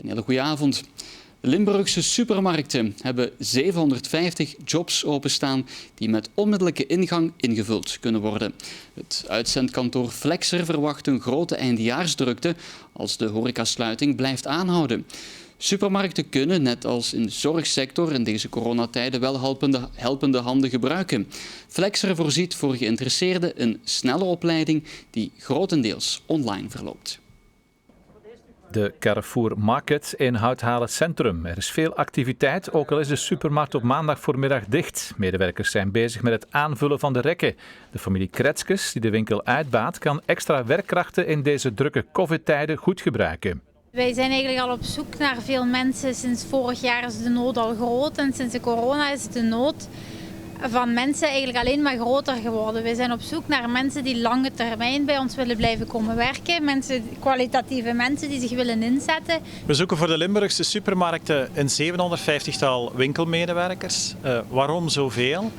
Een hele goede avond. De Limburgse supermarkten hebben 750 jobs openstaan die met onmiddellijke ingang ingevuld kunnen worden. Het uitzendkantoor Flexer verwacht een grote eindejaarsdrukte als de horecasluiting blijft aanhouden. Supermarkten kunnen, net als in de zorgsector in deze coronatijden, wel helpende handen gebruiken. Flexer voorziet voor geïnteresseerden een snelle opleiding die grotendeels online verloopt. De Carrefour Market in Houthalen Centrum. Er is veel activiteit, ook al is de supermarkt op maandag voormiddag dicht. Medewerkers zijn bezig met het aanvullen van de rekken. De familie Kretskes, die de winkel uitbaat, kan extra werkkrachten in deze drukke covid-tijden goed gebruiken. Wij zijn eigenlijk al op zoek naar veel mensen. Sinds vorig jaar is de nood al groot en sinds de corona is de nood van mensen eigenlijk alleen maar groter geworden. We zijn op zoek naar mensen die lange termijn bij ons willen blijven komen werken. Kwalitatieve mensen die zich willen inzetten. We zoeken voor de Limburgse supermarkten een 750-tal winkelmedewerkers. Waarom zoveel?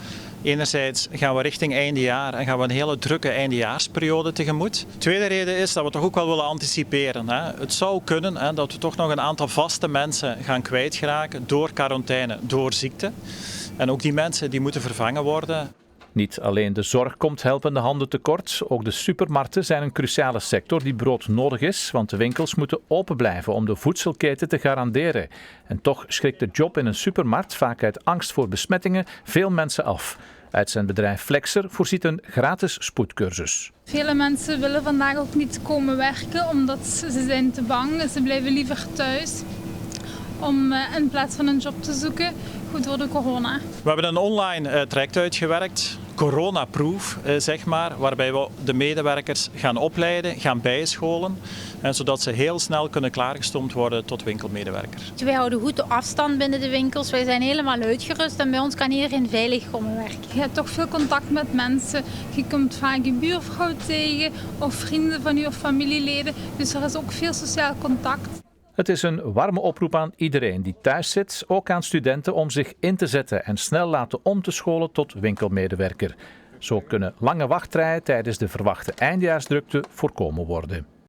Enerzijds gaan we richting eindejaar en gaan we een hele drukke eindejaarsperiode tegemoet. De tweede reden is dat we toch ook wel willen anticiperen. Het zou kunnen dat we toch nog een aantal vaste mensen gaan kwijtgeraken door quarantaine, door ziekte. En ook die mensen die moeten vervangen worden. Niet alleen de zorg komt helpende handen tekort, ook de supermarkten zijn een cruciale sector die broodnodig is, want de winkels moeten open blijven om de voedselketen te garanderen. En toch schrikt de job in een supermarkt vaak uit angst voor besmettingen veel mensen af. Uitzendbedrijf Flexer voorziet een gratis spoedcursus. Vele mensen willen vandaag ook niet komen werken omdat ze zijn te bang. Ze blijven liever thuis om in plaats van een job te zoeken. Goed door de corona. We hebben een online traject uitgewerkt, coronaproof zeg maar, waarbij we de medewerkers gaan opleiden, gaan bijscholen, zodat ze heel snel kunnen klaargestoomd worden tot winkelmedewerker. Wij houden goed de afstand binnen de winkels, wij zijn helemaal uitgerust en bij ons kan iedereen veilig komen werken. Je hebt toch veel contact met mensen, je komt vaak je buurvrouw tegen of vrienden van je familieleden, dus er is ook veel sociaal contact. Het is een warme oproep aan iedereen die thuis zit, ook aan studenten, om zich in te zetten en snel laten om te scholen tot winkelmedewerker. Zo kunnen lange wachtrijen tijdens de verwachte eindejaarsdrukte voorkomen worden.